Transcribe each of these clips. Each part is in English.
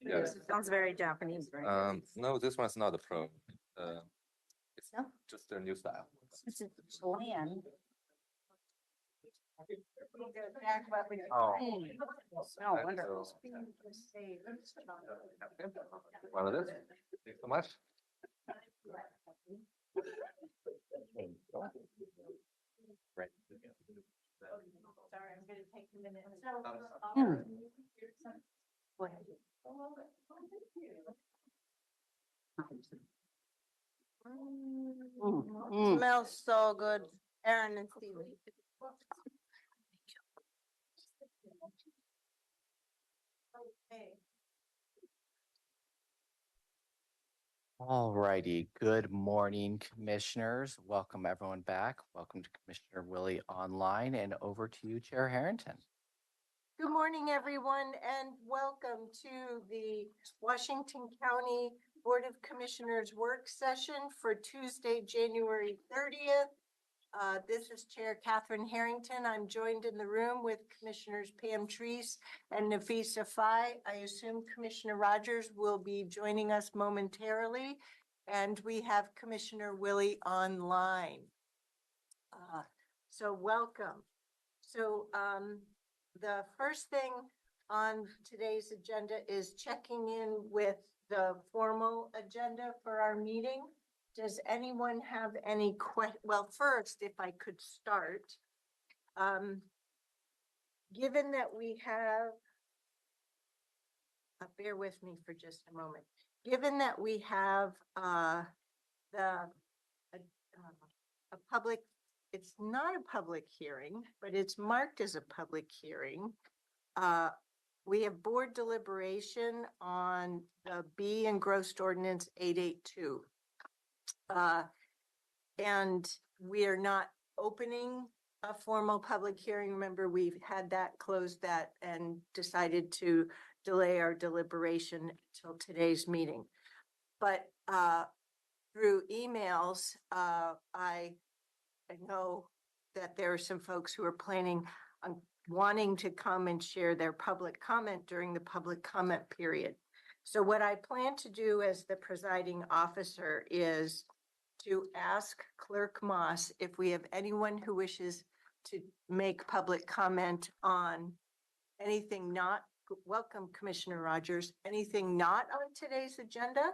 Yes. It sounds very Japanese, right? No, this one's not a pro. It's No? just a new style. It's a land. Oh. Smell wonderful. One of this. Thanks so much. Right. Sorry, I'm gonna take a minute. Smells so good, Aaron and Steven. Okay. All righty. Good morning, commissioners. Welcome everyone back. Welcome to Commissioner Willie online, and over to you, Chair Harrington. Good morning, everyone, and welcome to the Washington County Board of Commissioners work session for Tuesday, January 30th. This is Chair Catherine Harrington. I'm joined in the room with Commissioners Pam Treese and Nafisa Fai. I assume Commissioner Rogers will be joining us momentarily, and we have Commissioner Willie online. So welcome. So the first thing on today's agenda is checking in with the formal agenda for our meeting. Does anyone have any well, first, if I could start, given that we have, bear with me for just a moment. Given that we have a public, it's not a public hearing, but it's marked as a public hearing. We have board deliberation on the B engrossed ordinance 882. And we are not opening a formal public hearing. Remember, we've had that, closed that, and decided to delay our deliberation till today's meeting. But through emails, I know that there are some folks who are planning on wanting to come and share their public comment during the public comment period. So what I plan to do as the presiding officer is to ask Clerk Moss if we have anyone who wishes to make public comment on anything not, welcome Commissioner Rogers, anything not on today's agenda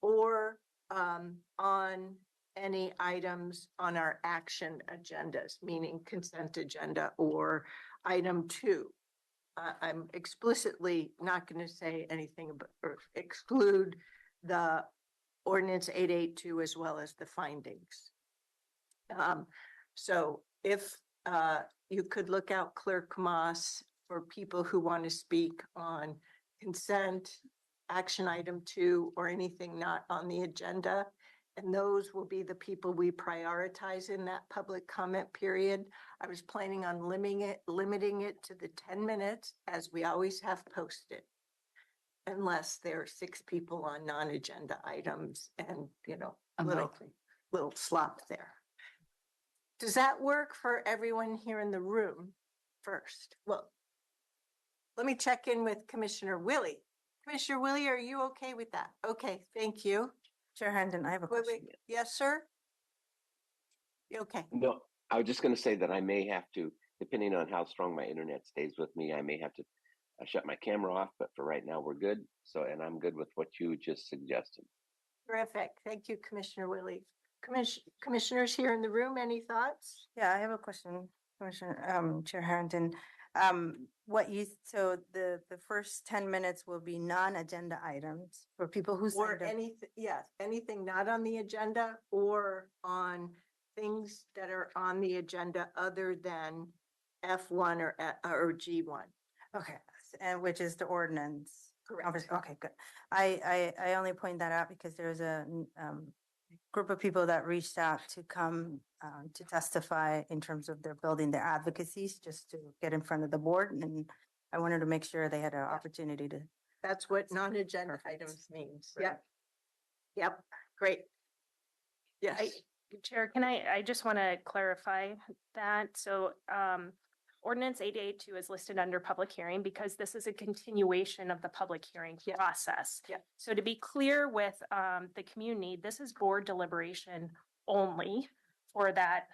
or on any items on our action agendas, meaning consent agenda or item 2. I'm explicitly not going to say anything about or exclude the ordinance 882 as well as the findings. So if you could look out Clerk Moss for people who want to speak on consent, action item 2, or anything not on the agenda. And those will be the people we prioritize in that public comment period. I was planning on limiting it to the 10 minutes as we always have posted, unless there are 6 people on non-agenda items and, you know, little slop there. Does that work for everyone here in the room first? Well, let me check in with Commissioner Willie. Commissioner Willie, are you okay with that? Okay, thank you. Chair Harrington, I have a question. Yes, sir? Okay. No, I was just going to say that I may have to, depending on how strong my internet stays with me, I may have to shut my camera off, but for right now we're good. So, and I'm good with what you just suggested. Terrific. Thank you, Commissioner Willie. Commissioners here in the room, any thoughts? Yeah, I have a question, Commissioner, Chair Harrington. So the first 10 minutes will be non-agenda items for people who or anything, yes, anything not on the agenda or on things that are on the agenda other than F1 or G1. Okay, and which is the ordinance. Correct. Okay, good. I only point that out because there's a group of people that reached out to come to testify in terms of their building their advocacies just to get in front of the board. And I wanted to make sure they had an opportunity to. That's what non-agenda items means. Right. Yep. Yep. Great. Yes. Chair, I just want to clarify that. So Ordinance 882 is listed under public hearing because this is a continuation of the public hearing Yeah. process. Yeah. So to be clear with the community, this is board deliberation only for that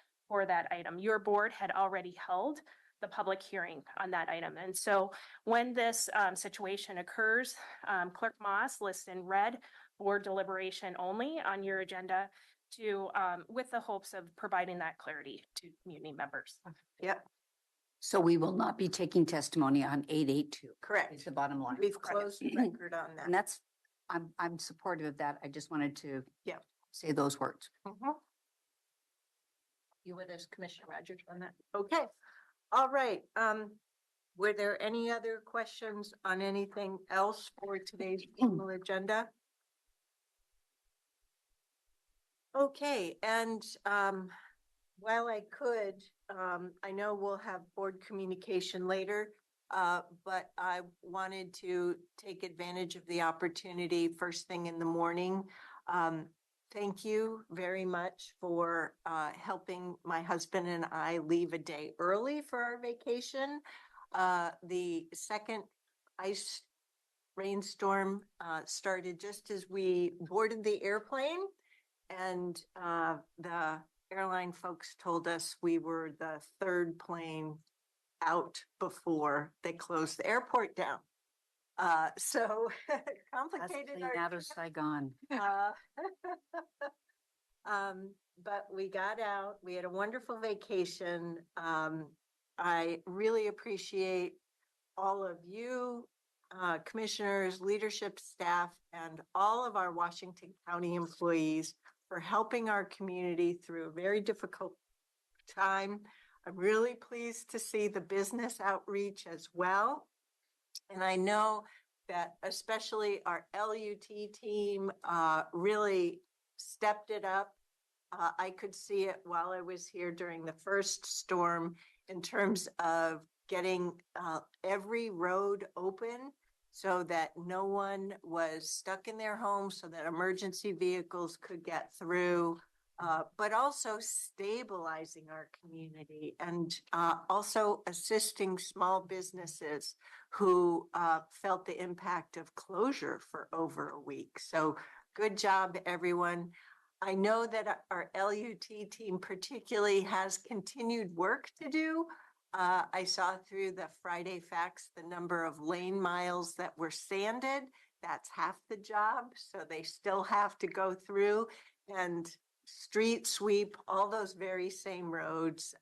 item. Your board had already held the public hearing on that item. And so when this situation occurs, Clerk Moss lists in red board deliberation only on your agenda to with the hopes of providing that clarity to community members. Yep, So we will not be taking testimony on 882. correct. Is the bottom line. We've closed the record on And that. that's, I'm supportive of that. I just wanted to Yeah. say those words. Mhm. You with us, Commissioner Rogers, on that? Okay, all right. Were there any other questions on anything else for today's formal agenda? Okay, and while I could, I know we'll have board communication later, but I wanted to take advantage of the opportunity first thing in the morning. Thank you very much for helping my husband and I leave a day early for our vacation. The second ice rainstorm started just as we boarded the airplane, and the airline folks told us we were the third plane out before they closed the airport down. So That's complicated. clean our out of Saigon. uh, but we got out, we had a wonderful vacation. I really appreciate all of you, commissioners, leadership staff, and all of our Washington County employees for helping our community through a very difficult time. I'm really pleased to see the business outreach as well. And I know that especially our LUT team really stepped it up. I could see it while I was here during the first storm in terms of getting every road open so that no one was stuck in their home, so that emergency vehicles could get through, but also stabilizing our community and also assisting small businesses who felt the impact of closure for over a week. So good job, everyone. I know that our LUT team particularly has continued work to do. I saw through the Friday facts the number of lane miles that were sanded. That's half the job. So they still have to go through and street sweep all those very same roads.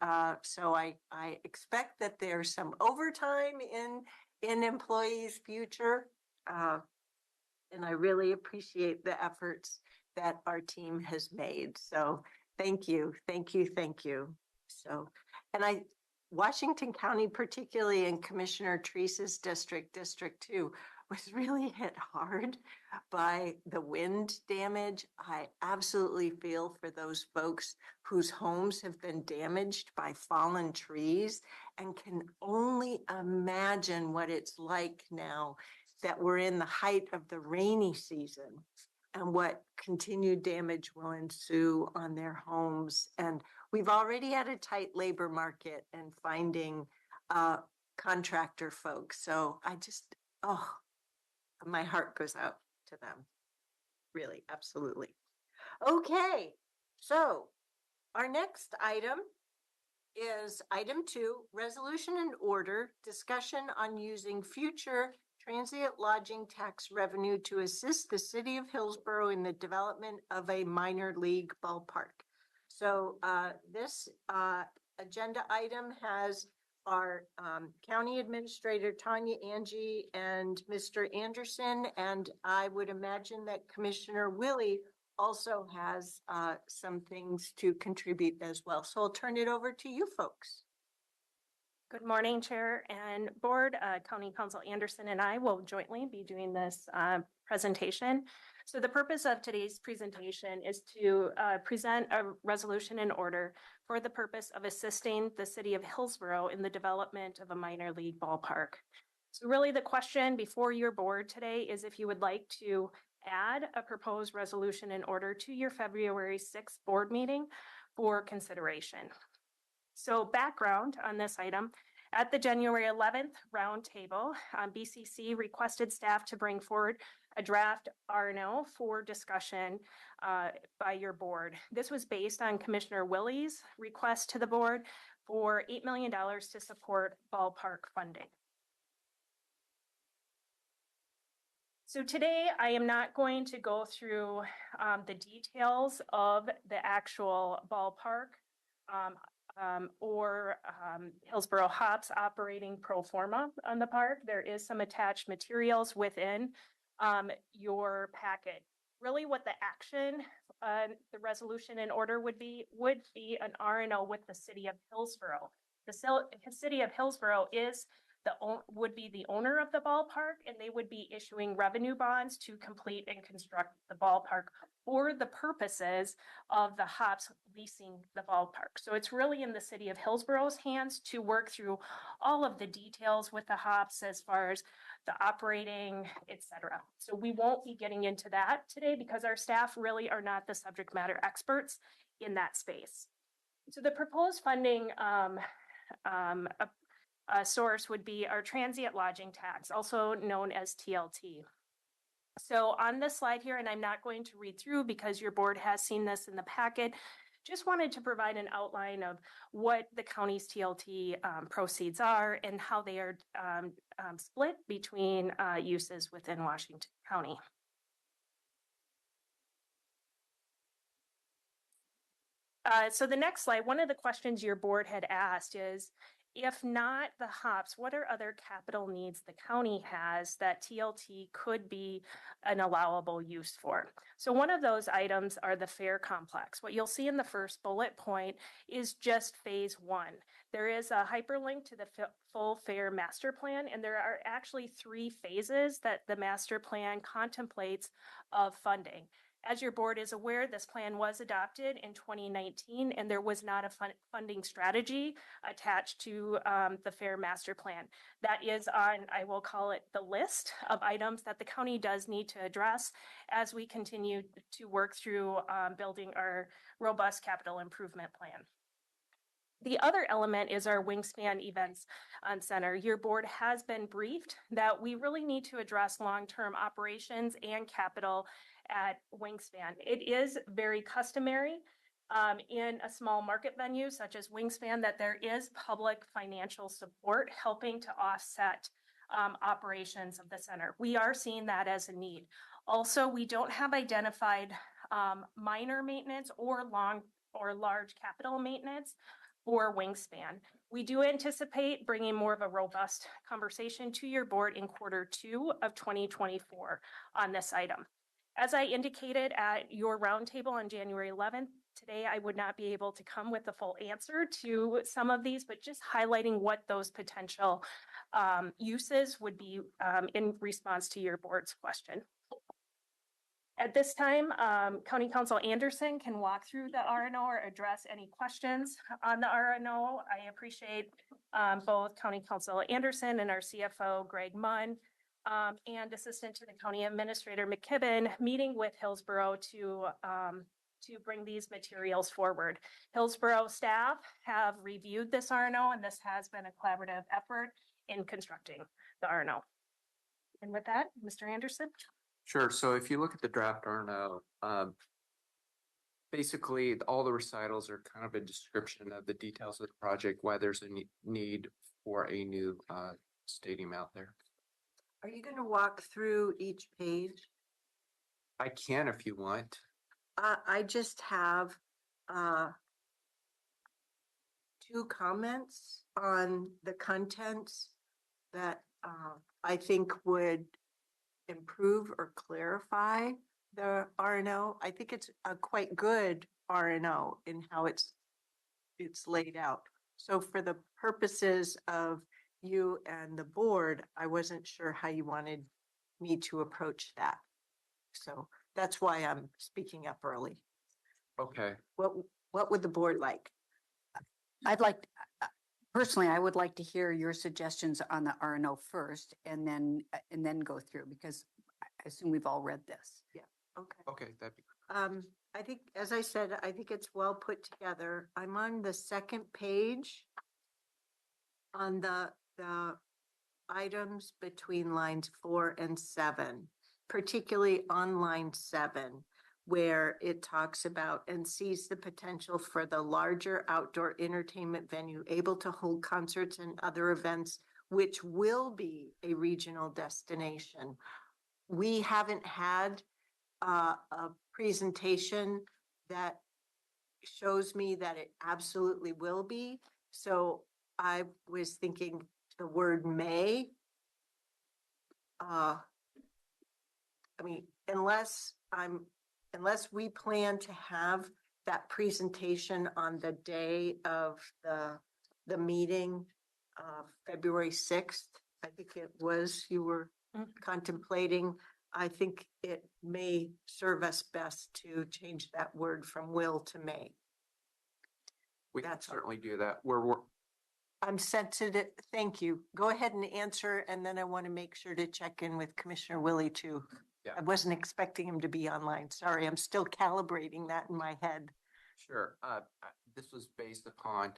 So I expect that there's some overtime in employees' future. And I really appreciate the efforts that our team has made. So thank you, thank you, thank you. So, and Washington County, particularly in Commissioner Teresa's district, District 2, was really hit hard by the wind damage. I absolutely feel for those folks whose homes have been damaged by fallen trees and can only imagine what it's like now that we're in the height of the rainy season and what continued damage will ensue on their homes. And we've already had a tight labor market and finding contractor folks. So I just, my heart goes out to them. Really, absolutely. Okay, so our next item is item 2, resolution and order, discussion on using future transient lodging tax revenue to assist the City of Hillsboro in the development of a minor league ballpark. So this agenda item has our County Administrator Tanya Angie and Mr. Anderson, and I would imagine that Commissioner Willie also has some things to contribute as well. So I'll turn it over to you folks. Good morning, Chair and Board. County Council Anderson and I will jointly be doing this presentation. So the purpose of today's presentation is to present a resolution in order for the purpose of assisting the City of Hillsboro in the development of a minor league ballpark. So really the question before your board today is if you would like to add a proposed resolution in order to your February 6th board meeting for consideration. So background on this item, At the January 11th roundtable, BCC requested staff to bring forward a draft RNO for discussion by your board. This was based on Commissioner Willie's request to the board for $8 million to support ballpark funding. So today I am not going to go through the details of the actual ballpark or Hillsboro Hops operating pro forma on the park. There is some attached materials within your packet. Really what the action, the resolution in order would be an RNO with the City of Hillsboro. The City of Hillsboro would be the owner of the ballpark, and they would be issuing revenue bonds to complete and construct the ballpark for the purposes of the Hops leasing the ballpark. So it's really in the City of Hillsboro's hands to work through all of the details with the Hops as far as the operating, etc. So we won't be getting into that today because our staff really are not the subject matter experts in that space. So the proposed funding source would be our transient lodging tax, also known as TLT. So on this slide here, and I'm not going to read through because your board has seen this in the packet, just wanted to provide an outline of what the county's TLT proceeds are and how they are split between uses within Washington County. So the next slide, one of the questions your board had asked is, if not the Hops, what are other capital needs the county has that TLT could be an allowable use for? So one of those items are the fair complex. What you'll see in the first bullet point is just phase one. There is a hyperlink to the full fair master plan, and there are actually 3 phases that the master plan contemplates of funding. As your board is aware, this plan was adopted in 2019, and there was not a funding strategy attached to the Fair Master Plan. That is on, I will call it, the list of items that the county does need to address as we continue to work through building our robust capital improvement plan. The other element is our Wingspan Events Center. Your board has been briefed that we really need to address long-term operations and capital at Wingspan. It is very customary in a small market venue such as Wingspan that there is public financial support helping to offset operations of the center. We are seeing that as a need. Also, we don't have identified minor maintenance or large capital maintenance for Wingspan. We do anticipate bringing more of a robust conversation to your board in Q2 of 2024 on this item. As I indicated at your roundtable on January 11th, today I would not be able to come with a full answer to some of these, but just highlighting what those potential uses would be in response to your board's question. At this time, County Counsel Anderson can walk through the RNO or address any questions on the RNO. I appreciate both County Counsel Anderson and our CFO, Greg Munn, and Assistant to the County Administrator McKibben meeting with Hillsboro to bring these materials forward. Hillsboro staff have reviewed this RNO, and this has been a collaborative effort in constructing the RNO. And with that, Mr. Anderson. Sure. So if you look at the draft RNO, basically all the recitals are kind of a description of the details of the project, why there's a need for a new stadium out there. Are you going to walk through each page? I can if you want. I just have 2 comments on the contents that I think would improve or clarify the RNO. I think it's a quite good RNO in how it's laid out. So for the purposes of you and the board, I wasn't sure how you wanted me to approach that. So that's why I'm speaking up early. Okay. What would the board like? Personally, I would like to hear your suggestions on the RNO first and then go through, because I assume we've all read this. Yeah. Okay. Okay. That'd be I think, as I said, I think it's well put together. I'm on the second page. On the items between lines 4 and 7, particularly on line 7, where it talks about and sees the potential for the larger outdoor entertainment venue able to hold concerts and other events, which will be a regional destination. We haven't had a presentation that shows me that it absolutely will be. So I was thinking the word may. I mean, unless we plan to have that presentation on the day of the meeting, February 6th, I think it was, you were contemplating, I think it may serve us best to change that word from will to may. We can That's all. certainly do that. We're I'm sensitive. Thank you. Go ahead and answer, and then I want to make sure to check in with Commissioner Willie too. Yeah. I wasn't expecting him to be online. Sorry, I'm still calibrating that in my head. sure. This was based upon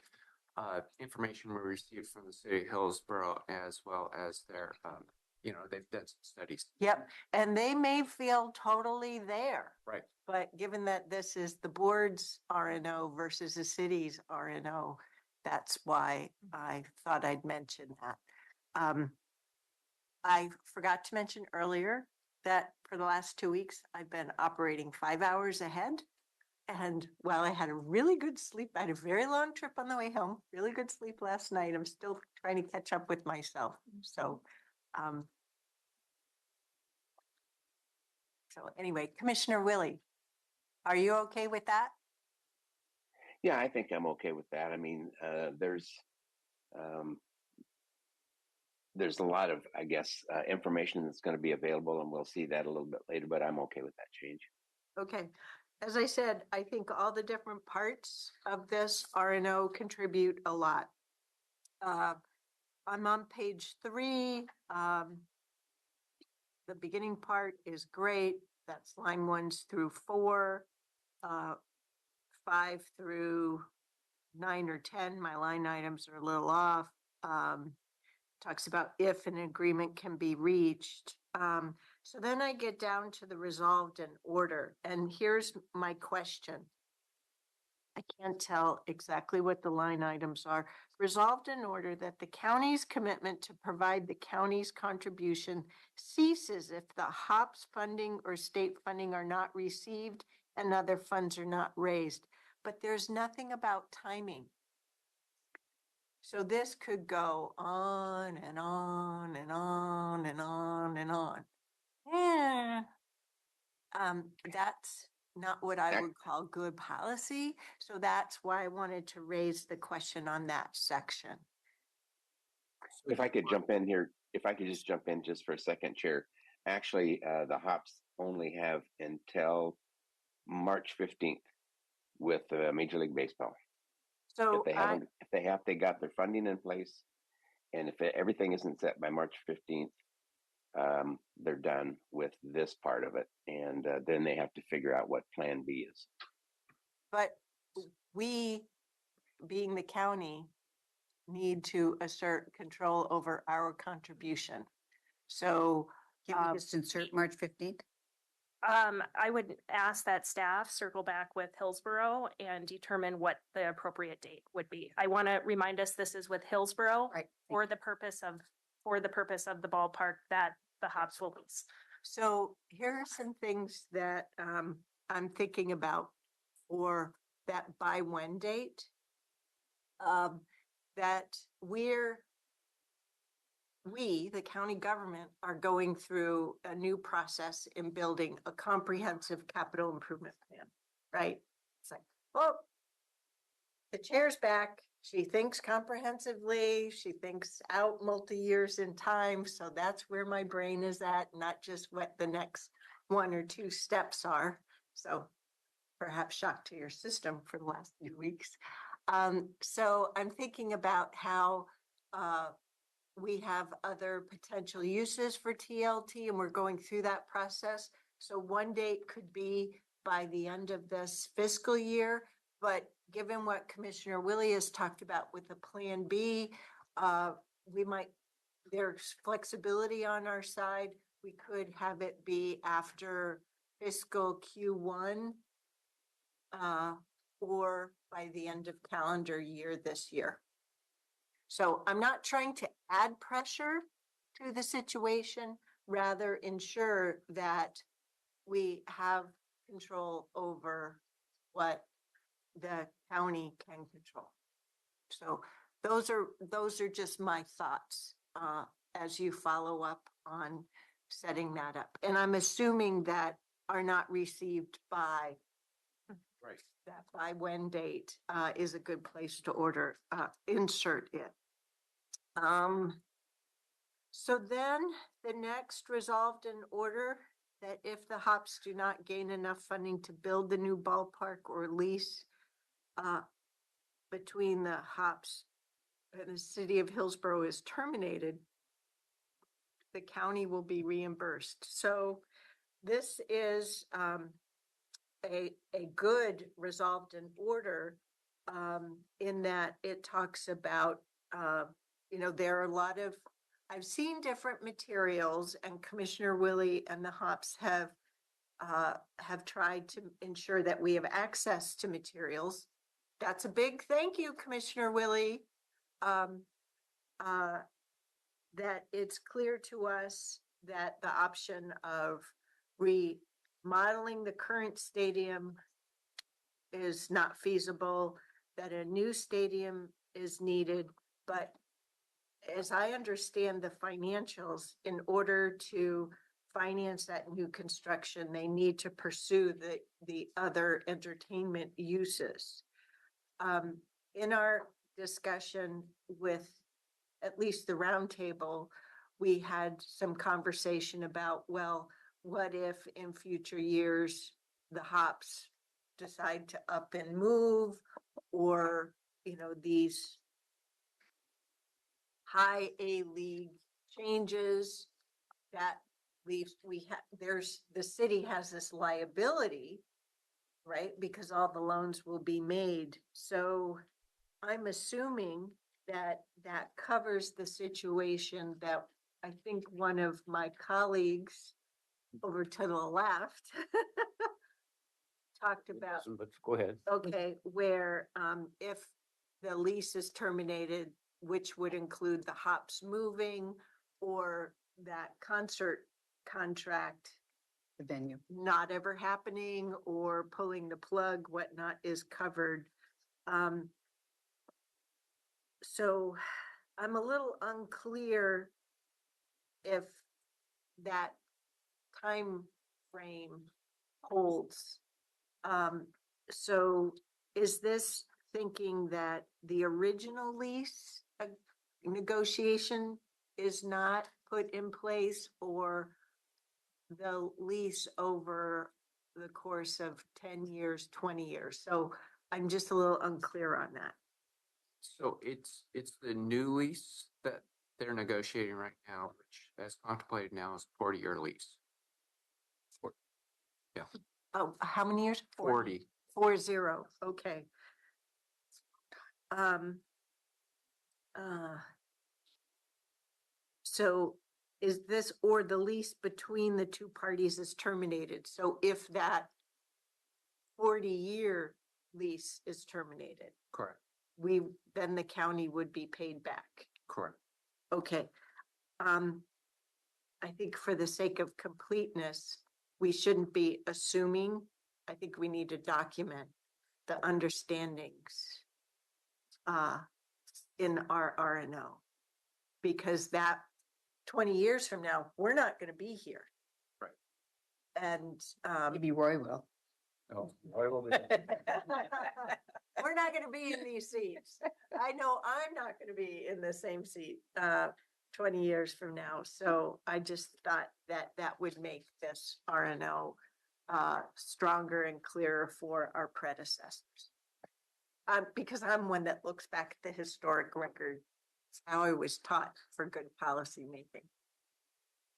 information we received from the City of Hillsboro as well as their, they've done some studies. Yep, and they may feel totally there. Right. But given that this is the board's RNO versus the city's RNO, that's why I thought I'd mention that. I forgot to mention earlier that for the last 2 weeks, I've been operating 5 hours ahead. And while I had a really good sleep, I had a very long trip on the way home, really good sleep last night. I'm still trying to catch up with myself. So anyway, Commissioner Willie, are you okay with that? Yeah, I think I'm okay with that. I mean, there's a lot of, I guess, information that's going to be available, and we'll see that a little bit later, but I'm okay with that change. Okay. As I said, I think all the different parts of this RNO contribute a lot. I'm on page 3. The beginning part is great. That's line 1 through 4, 5 through 9 or 10. My line items are a little off. Talks about if an agreement can be reached. So then I get down to the resolved in order. And here's my question. I can't tell exactly what the line items are. Resolved in order that the county's commitment to provide the county's contribution ceases if the HOPS funding or state funding are not received and other funds are not raised. But there's nothing about timing. So this could go on and on and on and on and on. Yeah. That's not what I would call good policy. So that's why I wanted to raise the question on that section. If I could jump in here, if I could just jump in just for a second, Chair. Actually, the HOPS only have until March 15th with Major League Baseball. So if they got their funding in place, and if everything isn't set by March 15th, they're done with this part of it, and then they have to figure out what Plan B is. But we, being the county, need to assert control over our contribution. So Can we just insert March 15th? I would ask that staff circle back with Hillsboro and determine what the appropriate date would be. I want to remind us this is with Hillsboro Right. for the purpose of the ballpark that the HOPS will lease. So here are some things that I'm thinking about for that by when date. That we, the county government, are going through a new process in building a comprehensive capital improvement plan, right? It's like, well, the chair's back. She thinks comprehensively. She thinks out multi-years in time. So that's where my brain is at, not just what the next 1 or 2 steps are. So perhaps shock to your system for the last few weeks. So I'm thinking about how we have other potential uses for TLT, and we're going through that process. So one date could be by the end of this fiscal year, but given what Commissioner Willie has talked about with the Plan B, we might, there's flexibility on our side. We could have it be after fiscal Q1 or by the end of calendar year this year. So I'm not trying to add pressure to the situation, rather ensure that we have control over what the county can control. So those are just my thoughts as you follow up on setting that up. And I'm assuming that are not received by Right. that by when date is a good place to order, insert it. So then the next resolved in order that if the Hops do not gain enough funding to build the new ballpark or lease between the Hops and the City of Hillsboro is terminated, the county will be reimbursed. So this is a good resolved in order in that it talks about, there are a lot of, I've seen different materials, and Commissioner Willie and the Hops have tried to ensure that we have access to materials. That's a big thank you, Commissioner Willie. That it's clear to us that the option of remodeling the current stadium is not feasible, that a new stadium is needed, but as I understand the financials, in order to finance that new construction, they need to pursue the other entertainment uses. In our discussion with at least the roundtable, we had some conversation about, well, what if in future years the Hops decide to up and move, or, these high A league changes that leaves, the city has this liability, right? Because all the loans will be made. So I'm assuming that that covers the situation that I think one of my colleagues over to the left talked about. But go ahead. Okay, where if the lease is terminated, which would include the Hops moving or that concert contract The venue. not ever happening or pulling the plug, whatnot is covered. So I'm a little unclear if that time frame holds. So is this thinking that the original lease negotiation is not put in place, or the lease over the course of 10 years, 20 years? So I'm just a little unclear on that. So it's the new lease that they're negotiating right now, which as contemplated now is a 40-year lease. Yeah. Oh, how many years? 40. 40, okay. So is this, or the lease between the two parties is terminated? So if that 40-year lease is terminated, Correct. then the county would be paid back. Correct. Okay. I think for the sake of completeness, we shouldn't be assuming. I think we need to document the understandings in our RNO, because that 20 years from now, we're not going to be here. Right. And Maybe Roy will. Oh, we're not going to be in these seats. I know I'm not going to be in the same seat 20 years from now. So I just thought that that would make this RNO stronger and clearer for our predecessors. Because I'm one that looks back at the historic record. It's how I was taught for good policy making.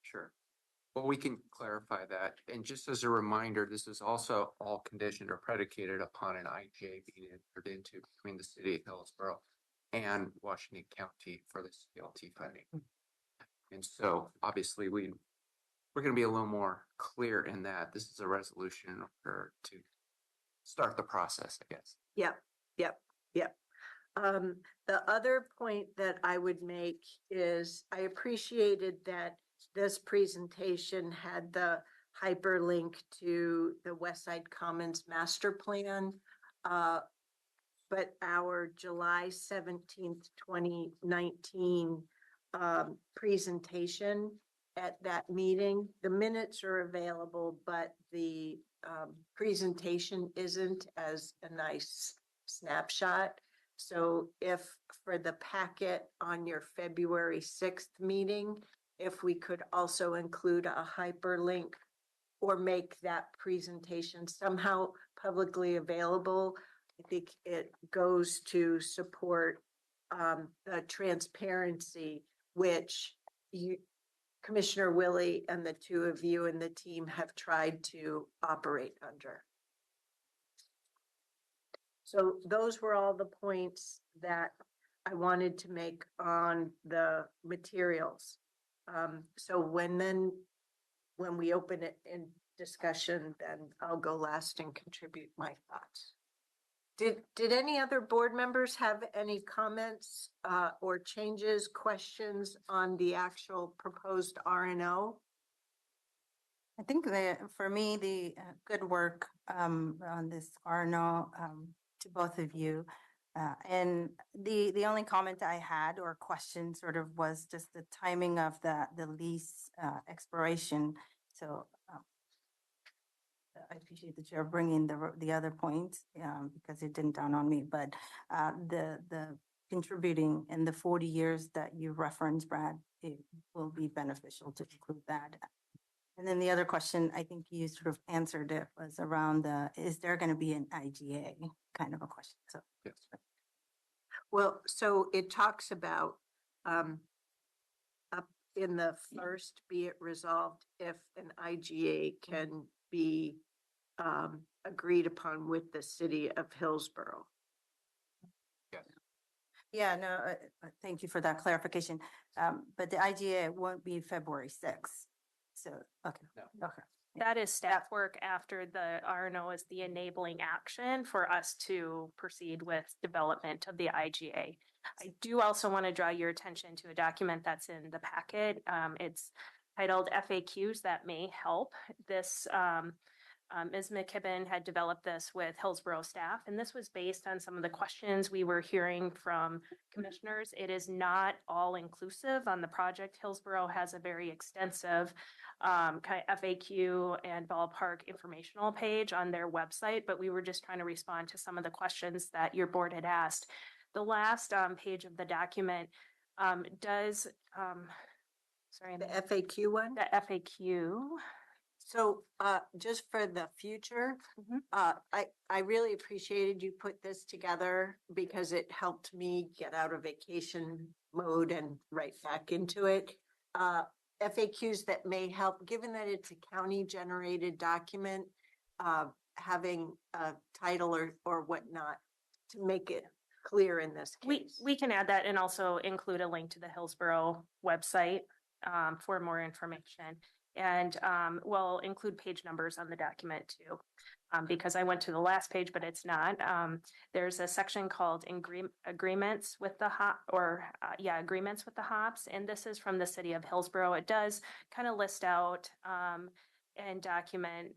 Sure. Well, we can clarify that. And just as a reminder, this is also all conditioned or predicated upon an IGA being entered into between the City of Hillsboro and Washington County for the CLT funding. And so obviously we're going to be a little more clear in that this is a resolution in order to start the process, I guess. Yep. The other point that I would make is I appreciated that this presentation had the hyperlink to the Westside Commons Master Plan. But our July 17th, 2019 presentation at that meeting, the minutes are available, but the presentation isn't as a nice snapshot. So if for the packet on your February 6th meeting, if we could also include a hyperlink or make that presentation somehow publicly available, I think it goes to support the transparency, which Commissioner Willie and the two of you and the team have tried to operate under. So those were all the points that I wanted to make on the materials. So when we open it in discussion, then I'll go last and contribute my thoughts. Did any other board members have any comments or changes, questions on the actual proposed RNO? I think for me, the good work on this RNO to both of you. And the only comment I had or question sort of was just the timing of the lease expiration. So I appreciate the chair bringing the other points because it didn't dawn on me, but the contributing in the 40 years that you referenced, Brad, it will be beneficial to include that. And then the other question, I think you sort of answered it, was around is there going to be an IGA kind of a question? So yes. Well, so it talks about up in the first, be it resolved if an IGA can be agreed upon with the city of Hillsboro. Yes. yeah, no, thank you for that clarification. But the IGA won't be February 6th. So, okay. No. Okay. That is staff work after the RNO is the enabling action for us to proceed with development of the IGA. I do also want to draw your attention to a document that's in the packet. It's titled FAQs that may help. This Ms. McKibben had developed this with Hillsboro staff, and this was based on some of the questions we were hearing from commissioners. It is not all inclusive on the project. Hillsboro has a very extensive kind of FAQ and ballpark informational page on their website, but we were just trying to respond to some of the questions that your board had asked. The last page of the document does, sorry, The FAQ one? the FAQ. So just for the future, I really appreciated you put this together because it helped me get out of vacation mode and right back into it. FAQs that may help, given that it's a county generated document, having a title or whatnot to make it clear in this case. We can add that and also include a link to the Hillsboro website for more information. And we'll include page numbers on the document too, because I went to the last page, but it's not. There's a section called agreements with the agreements with the hops. And this is from the city of Hillsboro. It does kind of list out and document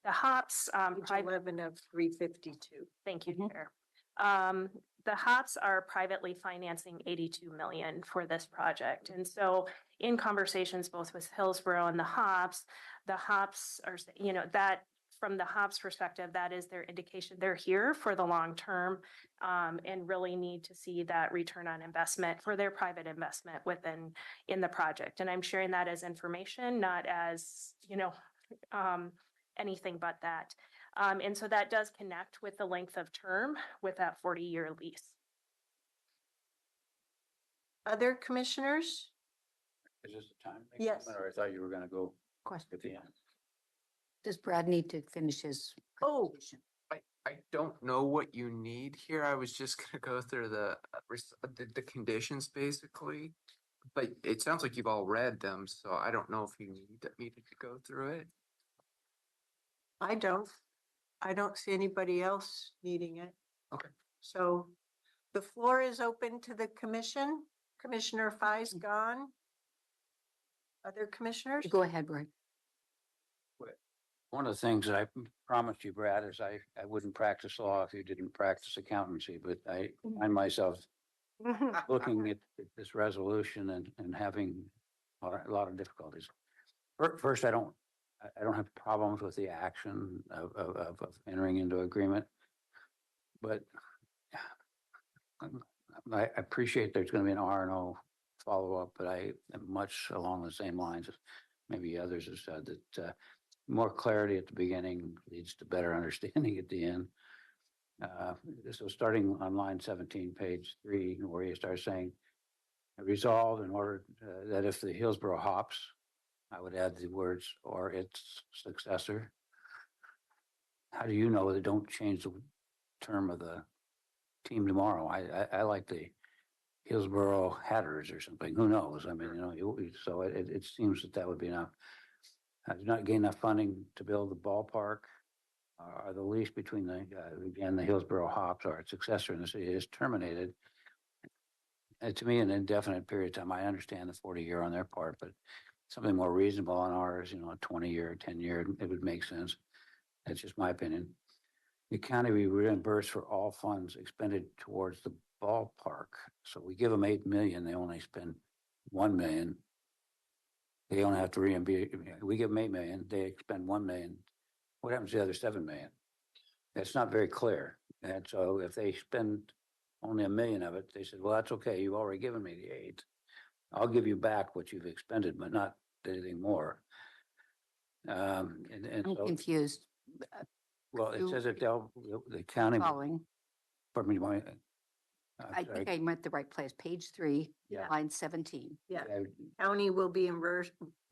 the hops. Page 11 of 352. Thank you, Chair. The hops are privately financing 82 million for this project. And so in conversations both with Hillsboro and the hops are, that from the hops perspective, that is their indication they're here for the long term and really need to see that return on investment for their private investment in the project. And I'm sharing that as information, not as, anything but that. And so that does connect with the length of term with that 40-year lease. Other commissioners? Is this a time? Yes. Or I thought you were going to go Question. at the end. Does Brad need to finish his Oh. presentation? I don't know what you need here. I was just gonna go through the conditions basically. But it sounds like you've all read them, so I don't know if you needed to go through it. I don't see anybody else needing it. Okay. So the floor is open to the commission. Commissioner Fai's gone. Other commissioners? Go ahead, Roy. One of the things that I promised you, Brad, is I wouldn't practice law if you didn't practice accountancy, but I find myself looking at this resolution and having a lot of difficulties. First, I don't have problems with the action of entering into agreement, but I appreciate there's going to be an R&O follow-up, but I am much along the same lines as maybe others have said, that more clarity at the beginning leads to better understanding at the end. So starting on line 17, page 3, where you start saying, resolved in order that if the Hillsboro hops, I would add the words, or its successor. How do you know they don't change the term of the team tomorrow? I like the Hillsboro Hatters or something. Who knows? I mean, so it seems that would be enough. I do not gain enough funding to build the ballpark. Or the lease between the Hillsboro Hops or its successor in the city is terminated. To me, an indefinite period of time. I understand the 40-year on their part, but something more reasonable on ours, a 20-year, 10-year, it would make sense. That's just my opinion. The county we reimburse for all funds expended towards the ballpark. So we give them $8 million, they only spend $1 million. They don't have to reimburse. We give them $8 million, they expend $1 million. What happens to the other $7 million? That's not very clear. And so if they spend only $1 million of it, they said, well, that's okay. You've already given me the 8. I'll give you back what you've expended, but not anything more. I'm So, confused. well, it says that the county. Following. Pardon me, I think I went the right place. Page 3, Yeah. line 17. Yeah, county will be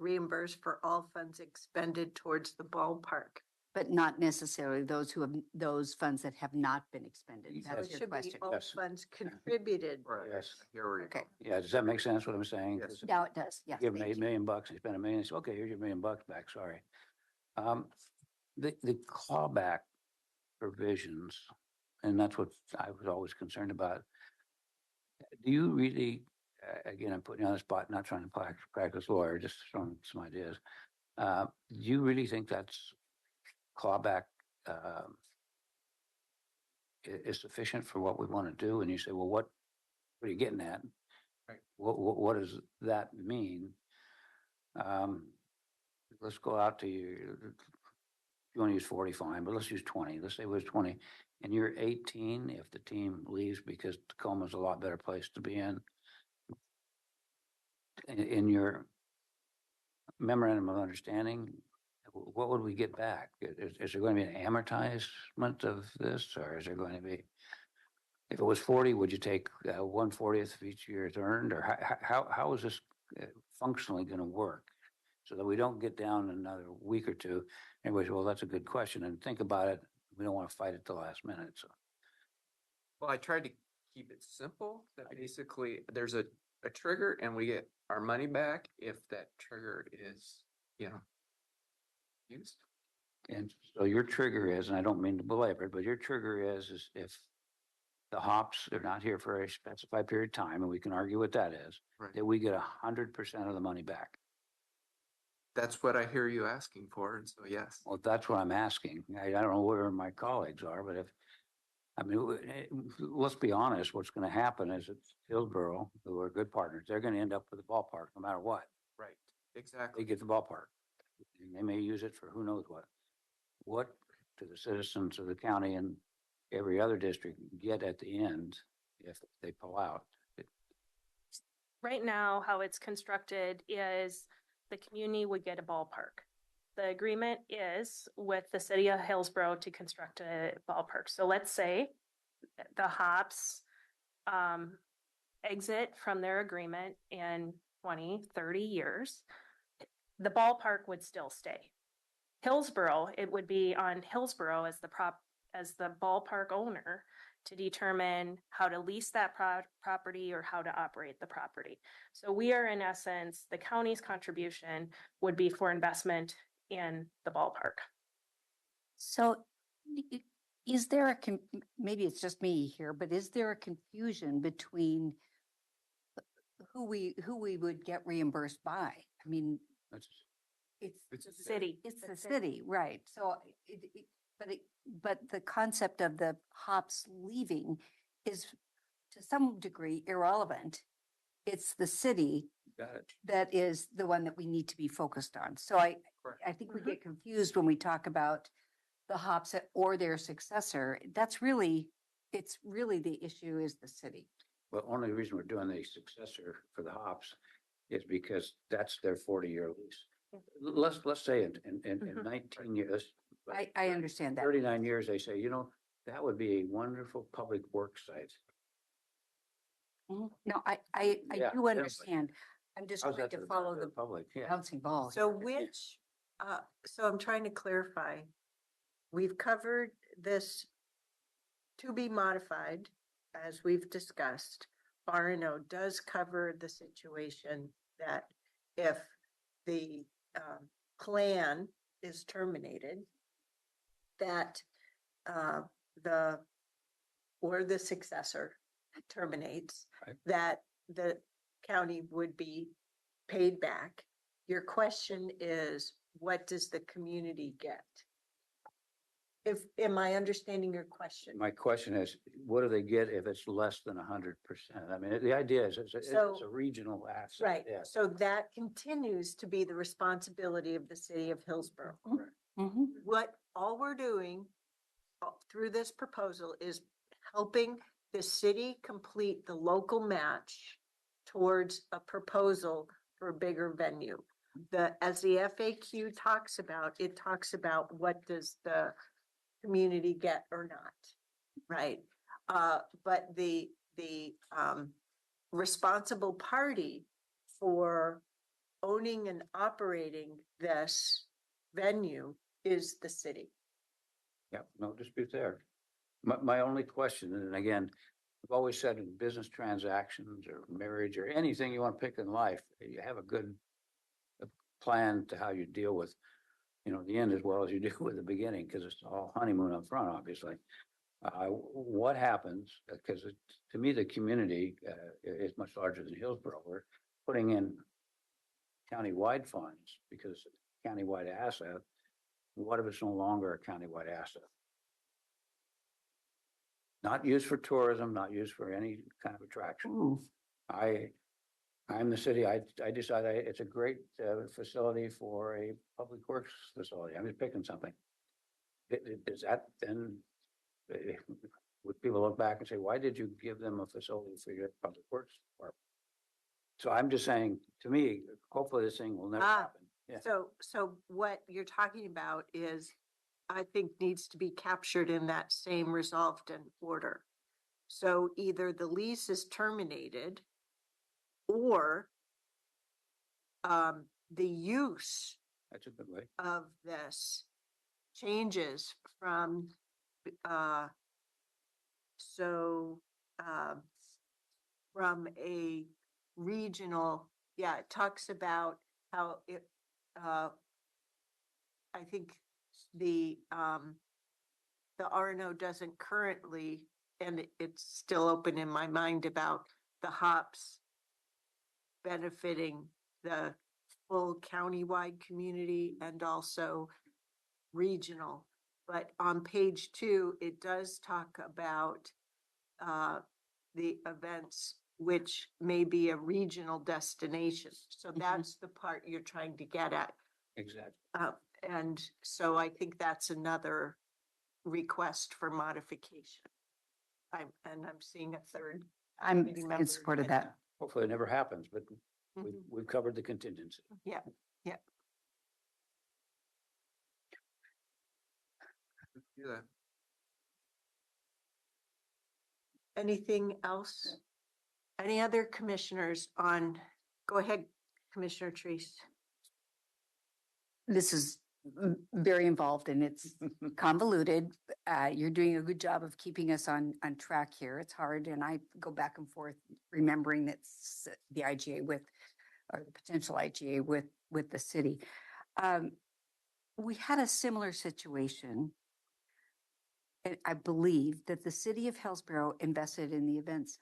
reimbursed for all funds expended towards the ballpark. But not necessarily those those funds that have not been expended. So That's it your should be question. all Yes. funds contributed. Right. Yes. Here we Okay. go. Yeah, does that make sense what I'm saying? Yes. 'Cause Now it does. Yes. give them thank $8 you. million, they spend $1 million. Say, okay, here's your $1 million back. Sorry. The clawback provisions, and that's what I was always concerned about. Do you really, again, I'm putting you on the spot, not trying to practice lawyer, just throwing some ideas. Do you really think that's clawback is sufficient for what we want to do? And you say, well, what are you getting at? Right. What does that mean? Let's go out to you. If you want to use 40, fine, but let's use 20. Let's say it was 20. And you're 18 if the team leaves because Tacoma's a lot better place to be in. In your memorandum of understanding, what would we get back? Is there going to be an amortizement of this, or is there going to be, if it was 40, would you take 1/40 of each year's earned, or how is this functionally going to work? So that we don't get down another week or two. Everybody's, well, that's a good question. And think about it. We don't want to fight at the last minute. So, Well, I tried to keep it simple. That basically there's a trigger and we get our money back if that trigger is, used. and so your trigger is, and I don't mean to belabor it, but your trigger is if the hops are not here for a specified period of time, and we can argue what that is, Right. that we get 100% of the money back. That's what I hear you asking for. And so, yes. Well, that's what I'm asking. I don't know where my colleagues are, but let's be honest, what's going to happen is it's Hillsboro, who are good partners, they're going to end up with the ballpark no matter what. Right. They Exactly. get the ballpark. And they may use it for who knows what. What do the citizens of the county and every other district get at the end if they pull out? Right now, how it's constructed is the community would get a ballpark. The agreement is with the city of Hillsboro to construct a ballpark. So let's say the Hops exit from their agreement in 20, 30 years, the ballpark would still stay. Hillsboro, it would be on Hillsboro as the as the ballpark owner to determine how to lease that property or how to operate the property. So we are, in essence, the county's contribution would be for investment in the ballpark. So is there maybe it's just me here, but is there a confusion between who we would get reimbursed by? I mean, That's- it's The city. It's the city, right? So, but the concept of the hops leaving is to some degree irrelevant. It's the city Got it. that is the one that we need to be focused on. So I think we get confused when we talk about the hops or their successor. It's really the issue is the city. Well, only reason we're doing the successor for the hops is because that's their 40-year lease. Let's say in 19 years. I understand that. 39 years, they say, that would be a wonderful public works site. No, I Yeah, do understand. I'm just How's trying that to the follow benefit the of public? Yeah. bouncing ball. So which, so I'm trying to clarify. We've covered this to be modified, as we've discussed. R&O does cover the situation that if the plan is terminated, that the successor terminates, Right. that the county would be paid back. Your question is, what does the community get? Am I understanding your question? My question is, what do they get if it's less than 100%? I mean, the idea is it's So- a regional asset. Right, Yeah. so that continues to be the responsibility of the city of Hillsboro. Mhm. What all we're doing through this proposal is helping the city complete the local match towards a proposal for a bigger venue. As the FAQ talks about, it talks about what does the community get or not, right? But the responsible party for owning and operating this venue is the city. Yeah, no dispute there. My only question, and again, I've always said in business transactions or marriage or anything you want to pick in life, you have a good plan to how you deal with, the end as well as you do with the beginning, because it's all honeymoon up front, obviously. What happens, because to me, the community is much larger than Hillsboro. We're putting in countywide funds because it's a countywide asset. What if it's no longer a countywide asset? Not used for tourism, not used for any kind of attraction. I'm the city, I decided it's a great facility for a public works facility. I'm just picking something. Is that then, would people look back and say, why did you give them a facility for your public works department? So I'm just saying, to me, hopefully this thing will never happen. Yeah. So what you're talking about is, I think, needs to be captured in that same resolved in order. So either the lease is terminated or the use That's a good way. of this changes from from a regional, it talks about how it I think the R&O doesn't currently, and it's still open in my mind about the hops benefiting the full countywide community and also regional. But on page 2, it does talk about the events which may be a regional destination. So that's the part you're trying to get at. Exactly. And so I think that's another request for modification. I'm seeing a third. I'm committee in member. support of that. Hopefully it never happens, but Mhm. we've covered the contingency. Yeah. Do that. Anything else? Any other commissioners on, go ahead, Commissioner Treese. This is very involved and it's convoluted. You're doing a good job of keeping us on track here. It's hard, and I go back and forth remembering that's the IGA with, or the potential IGA with the city. We had a similar situation. And I believe that the city of Hillsboro invested in the events.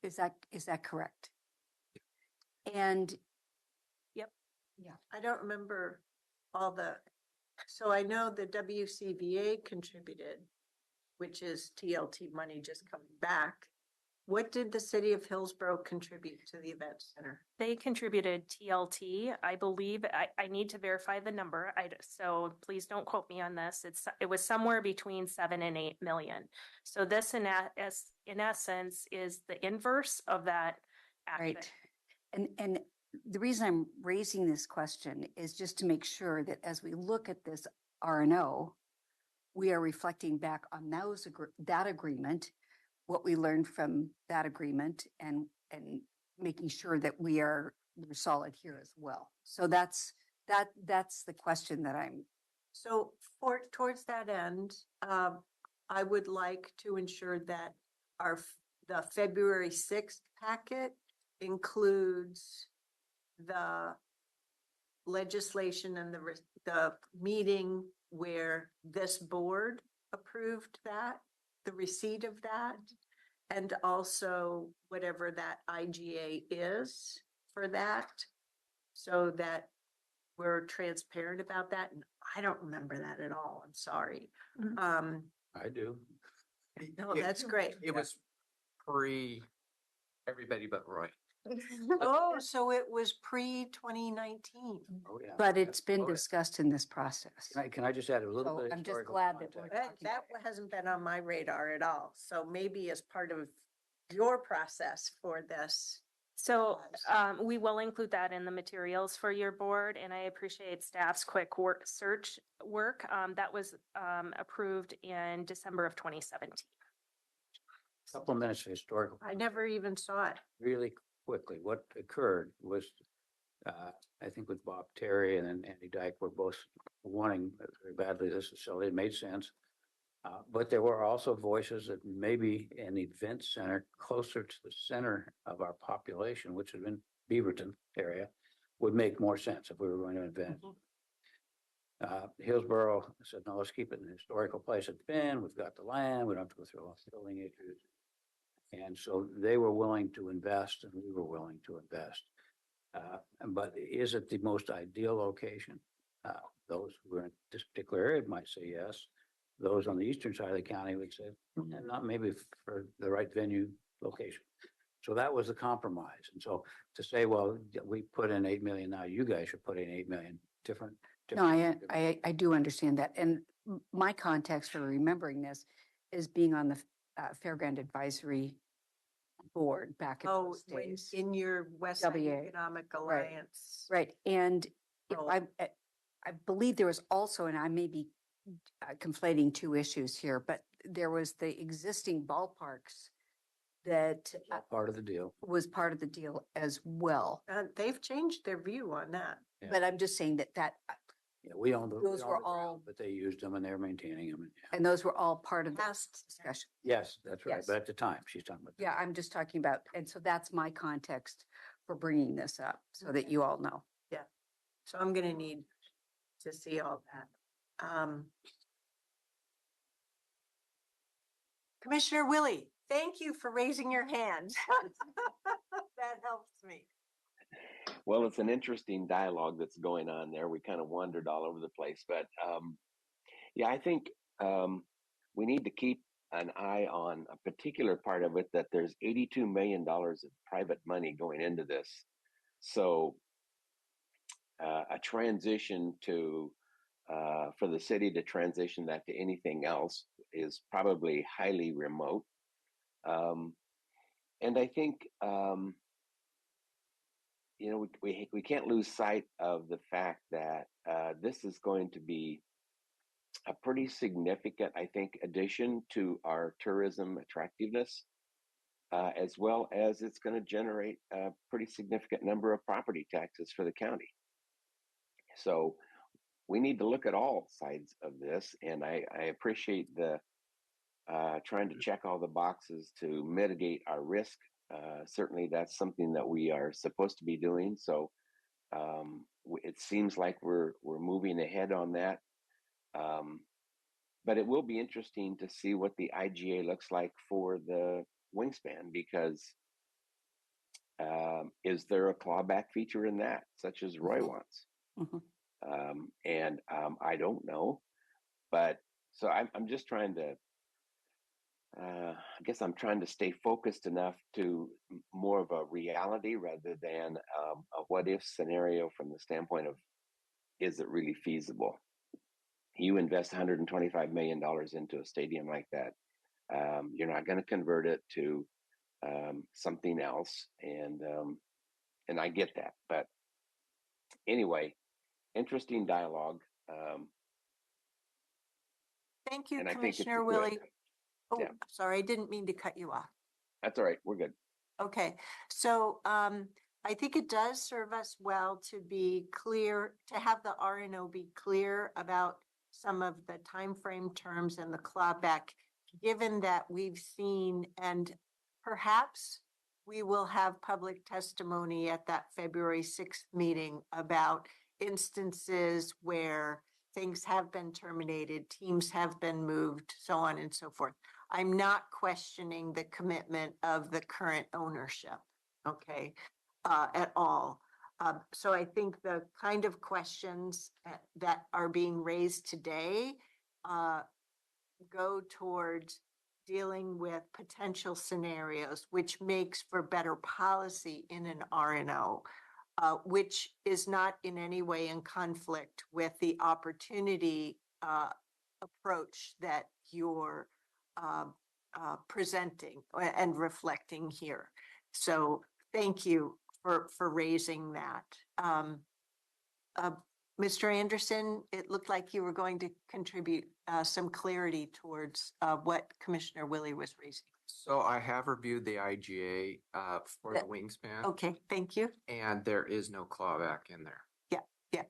Is that correct? And I don't remember all the, so I know the WCVA contributed, which is TLT money just coming back. What did the city of Hillsboro contribute to the event center? They contributed TLT, I believe. I need to verify the number. So please don't quote me on this. It was somewhere between 7 and 8 million. So this in essence is the inverse of that action. right. And the reason I'm raising this question is just to make sure that as we look at this R&O, we are reflecting back on that agreement, what we learned from that agreement, and making sure that we're solid here as well. So that's the question that I'm. So towards that end, I would like to ensure that the February 6th packet includes the legislation and the meeting where this board approved that, the receipt of that, and also whatever that IGA is for that, so that we're transparent about that. And I don't remember that at all. I'm sorry. I do. No, that's great. It was everybody but Roy. Oh, so it was pre-2019. Oh, yeah. But it's been Oh, yeah. discussed in this process. Can I just add a little So bit? of I'm just historical glad that we're context? That hasn't been on my radar at all. So maybe as part of your process for this. So we will include that in the materials for your board, and I appreciate staff's quick search work. That was approved in December of 2017. Couple of minutes of historical. I never even saw it. Really quickly, what occurred was, I think with Bob Terry and then Andy Dyke were both wanting very badly this facility. It made sense. But there were also voices that maybe an event center closer to the center of our population, which had been Beaverton area, would make more sense if we were going to invent. Hillsboro said, no, let's keep it in the historical place it's been. We've got the land. We don't have to go through all the building issues. And so they were willing to invest and we were willing to invest. But is it the most ideal location? Those who are in this particular area might say yes. Those on the eastern side of the county would say, not maybe for the right venue location. So that was the compromise. And so to say, well, we put in 8 million, now you guys should put in 8 million, different. No, I do understand that. And my context for remembering this is being on the Fairground Advisory Board back in those days. In your Westside WA. Economic Alliance. Right. And role. I believe there was also, and I may be conflating two issues here, but there was the existing ballparks that Part of the deal. was part of the deal as well. They've changed their view on that. Yeah. But I'm just saying that Yeah, we own the. we Those own were the ground, all- But they used them and they're maintaining them. and those were all part of the Past discussion. Yes, that's right. Yes. But at the time, she's talking about. Yeah, I'm just talking about, and so that's my context for bringing this up so that you all know. So I'm going to need to see all that. Commissioner Willie, thank you for raising your hand. That helps me. Well, it's an interesting dialogue that's going on there. We kind of wandered all over the place, but yeah, I think we need to keep an eye on a particular part of it, that there's $82 million of private money going into this. So a transition to for the city to transition that to anything else is probably highly remote. And I think you know, we can't lose sight of the fact that this is going to be a pretty significant, I think, addition to our tourism attractiveness, as well as it's going to generate a pretty significant number of property taxes for the county. So we need to look at all sides of this. And I appreciate the trying to check all the boxes to mitigate our risk. Certainly, that's something that we are supposed to be doing. So it seems like we're moving ahead on that. But it will be interesting to see what the IGA looks like for the wingspan, because is there a clawback feature in that, such as Roy wants? I don't know, but so I'm just trying to. I guess I'm trying to stay focused enough to more of a reality rather than a what if scenario from the standpoint of, is it really feasible? You invest $125 million into a stadium like that. You're not going to convert it to something else. And I get that. But anyway, interesting dialogue. Thank you, And I think it's Commissioner good. Willie. Oh, Yeah. sorry, I didn't mean to cut you off. That's all right. We're good. Okay, so I think it does serve us well to be clear, to have the RNO be clear about some of the timeframe terms and the clawback, given that we've seen, and perhaps we will have public testimony at that February 6th meeting about instances where things have been terminated, teams have been moved, so on and so forth. I'm not questioning the commitment of the current ownership, okay, at all. So I think the kind of questions that are being raised today go towards dealing with potential scenarios, which makes for better policy in an RNO, which is not in any way in conflict with the opportunity approach that you're presenting and reflecting here. So thank you for raising that. Mr. Anderson, it looked like you were going to contribute some clarity towards what Commissioner Willie was raising. So I have reviewed the IGA for the wingspan. Okay, thank you. And there is no clawback in there. Yeah.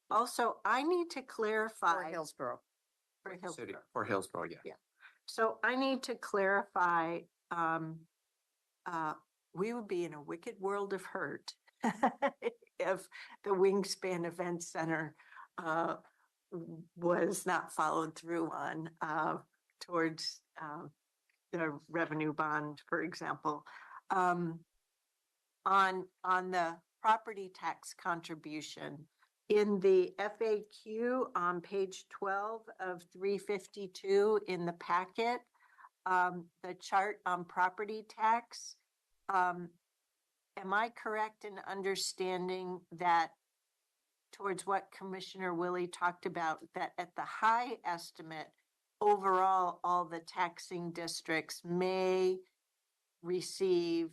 Also, I need to clarify. For Hillsboro. For Hillsboro. City for Hillsboro, yeah. Yeah. So I need to clarify, we would be in a wicked world of hurt if the Wingspan Event Center was not followed through on towards the revenue bond, for example. On the property tax contribution, in the FAQ on page 12 of 352 in the packet, the chart on property tax, am I correct in understanding that towards what Commissioner Willie talked about, that at the high estimate, overall, all the taxing districts may receive,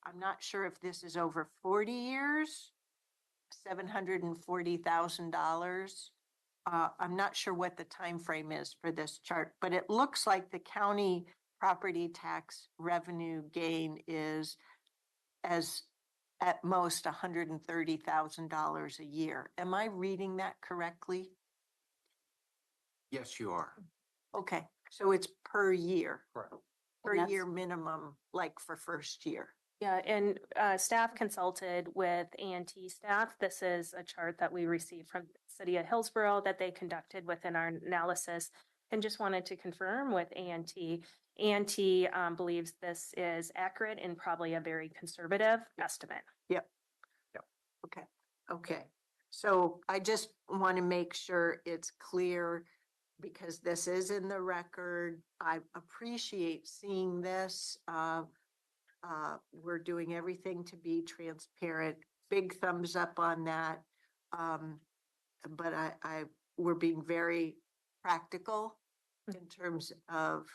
I'm not sure if this is over 40 years, $740,000. I'm not sure what the time frame is for this chart, but it looks like the county property tax revenue gain is as at most $130,000 a year. Am I reading that correctly? Yes, you are. Okay, so it's per year. Correct. Per And that's- year minimum, like for first year. Yeah, and staff consulted with A&T staff. This is a chart that we received from the City of Hillsboro that they conducted within our analysis, and just wanted to confirm with A&T. A&T believes this is accurate and probably a very conservative estimate. Okay. So I just want to make sure it's clear because this is in the record. I appreciate seeing this. We're doing everything to be transparent. Big thumbs up on that. But we're being very practical in terms of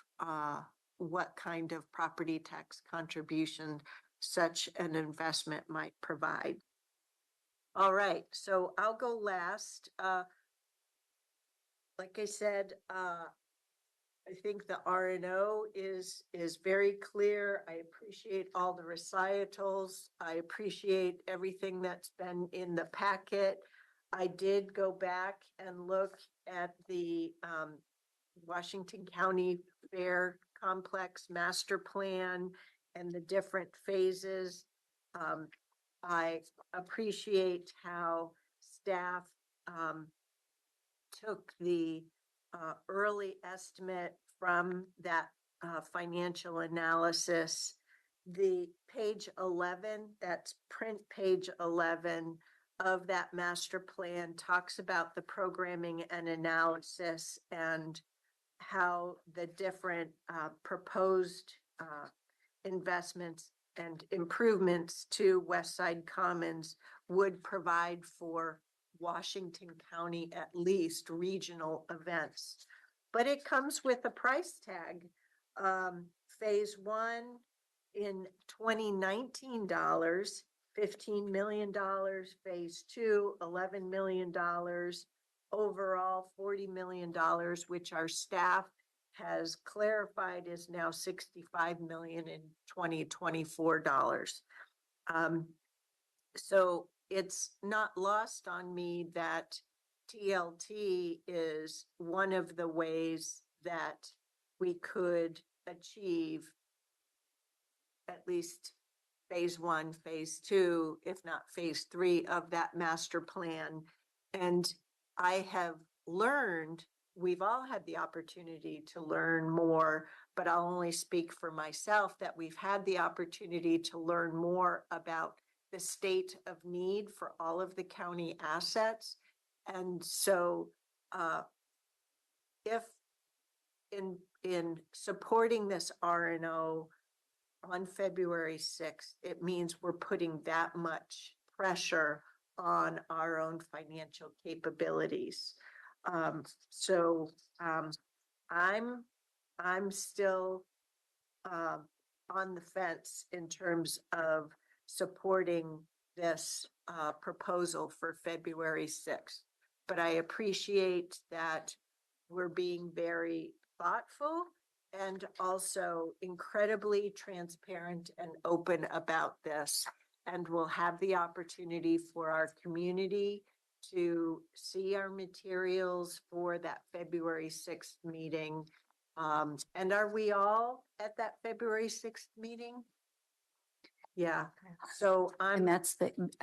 what kind of property tax contribution such an investment might provide. All right, so I'll go last. Like I said, I think the RNO is very clear. I appreciate all the recitals. I appreciate everything that's been in the packet. I did go back and look at the Washington County Fair Complex Master Plan and the different phases. I appreciate how staff took the early estimate from that financial analysis. The page 11, that's print page 11 of that master plan, talks about the programming and analysis and how the different proposed investments and improvements to Westside Commons would provide for Washington County, at least regional events. But it comes with a price tag. Phase one in 2019 dollars, $15 million. Phase two, $11 million. Overall, $40 million, which our staff has clarified is now $65 million in 2024 dollars. So it's not lost on me that TLT is one of the ways that we could achieve at least phase one, phase two, if not phase three of that master plan. And I have learned, we've all had the opportunity to learn more, but I'll only speak for myself that we've had the opportunity to learn more about the state of need for all of the county assets. And so if in supporting this RNO on February 6th, it means we're putting that much pressure on our own financial capabilities. I'm still on the fence in terms of supporting this proposal for February 6th. But I appreciate that we're being very thoughtful and also incredibly transparent and open about this. And we'll have the opportunity for our community to see our materials for that February 6th meeting. And are we all at that February 6th meeting? Yeah. So And that's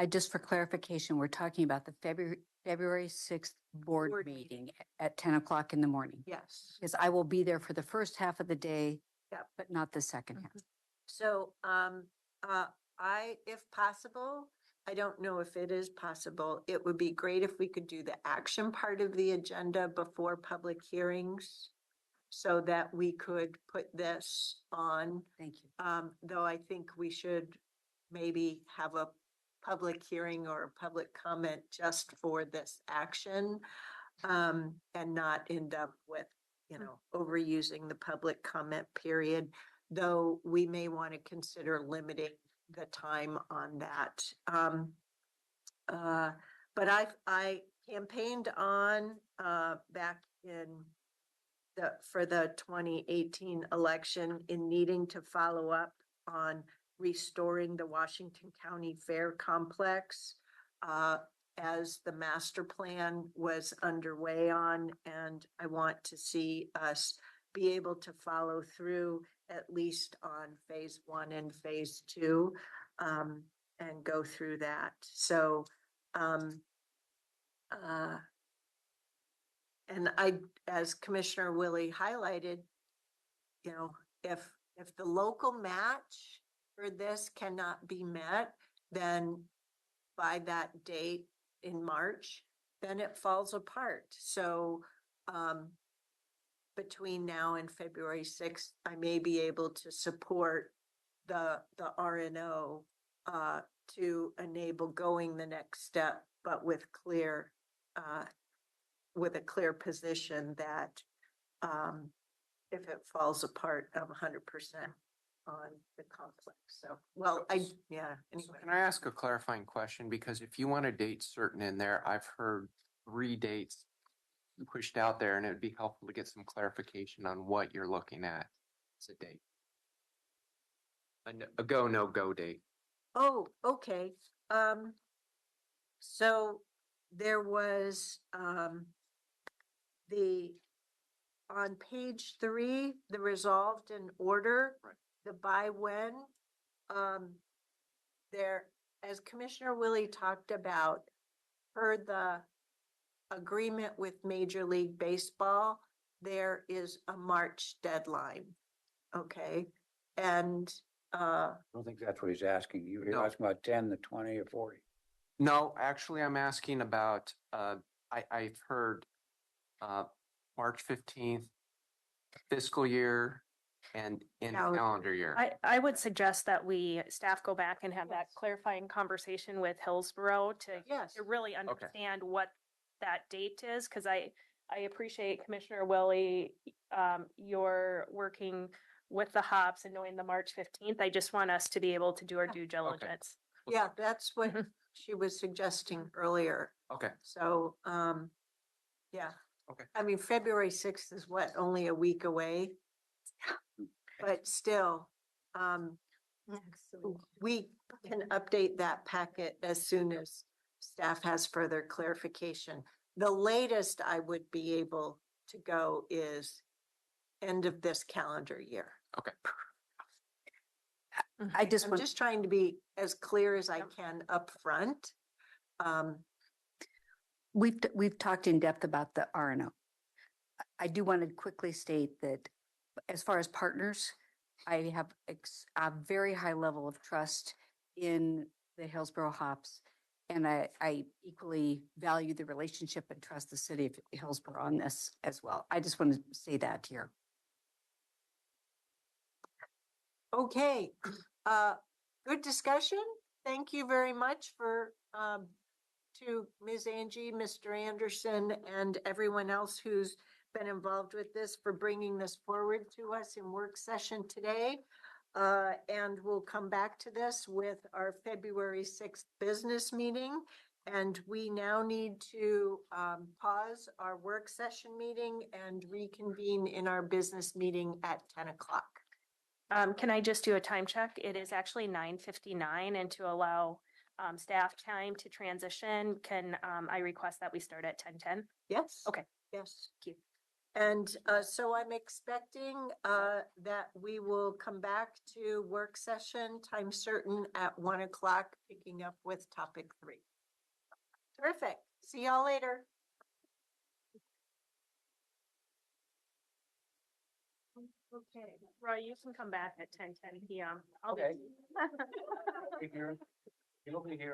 just for clarification, we're talking about the February 6th board meeting at 10 o'clock in the morning. Yes. Because I will be there for the first half of the day, Yep. but not the second half. So if possible, I don't know if it is possible, it would be great if we could do the action part of the agenda before public hearings so that we could put this on. Thank you. Though I think we should maybe have a public hearing or a public comment just for this action and not end up with, overusing the public comment period, though we may want to consider limiting the time on that. But I campaigned on back for the 2018 election in needing to follow up on restoring the Washington County Fair Complex as the master plan was underway on, and I want to see us be able to follow through at least on phase one and phase two and go through that. So and as Commissioner Willie highlighted, if the local match for this cannot be met, then by that date in March, then it falls apart. So between now and February 6th, I may be able to support the RNO to enable going the next step, but with a clear position that if it falls apart, I'm 100% on the complex. So, anyway. Can I ask a clarifying question? Because if you want a date certain in there, I've heard 3 dates pushed out there, and it would be helpful to get some clarification on what you're looking at as a date. A go, no go date. Oh, okay. So there was, on page 3, the resolved in order, Right. the by when, there, as Commissioner Willie talked about, per the agreement with Major League Baseball, there is a March deadline. Okay, and, I don't think that's what he's asking. You're No. asking about 10, the 20 or 40. No, actually, I'm asking about, I've heard, March 15th fiscal year and in Calendar. calendar year. I would suggest that staff go back and have that clarifying conversation with Hillsboro yes, to really understand what that date is, because I appreciate Commissioner Willie, you're working with the hops and knowing the March 15th. I just want us to be able to do our due diligence. yeah, that's what Mhm. she was suggesting earlier. Okay, So, yeah. Okay. I mean, February 6th is what, only a week away? But still, we can update that packet as soon as staff has further clarification. The latest I would be able to go is end of this calendar year. I just I'm want, just trying to be as clear as I can upfront. we've talked in depth about the RNO. I do want to quickly state that as far as partners, I have a very high level of trust in the Hillsboro Hops. And I equally value the relationship and trust the city of Hillsboro on this as well. I just want to say that here. Okay, good discussion. Thank you very much to Ms. Angie, Mr. Anderson, and everyone else who's been involved with this for bringing this forward to us in work session today. And we'll come back to this with our February 6th business meeting. And we now need to pause our work session meeting and reconvene in our business meeting at 10 o'clock. Can I just do a time check? It is actually 9:59, and to allow staff time to transition, can I request that we start at 10:10? Yes? Okay. Yes. Thank you. And so I'm expecting that we will come back to work session time certain at 1 o'clock, picking up with topic 3. Terrific. See y'all later. Okay, Roy, you can come back at 10:10 p.m. I'll be- Okay. You'll be here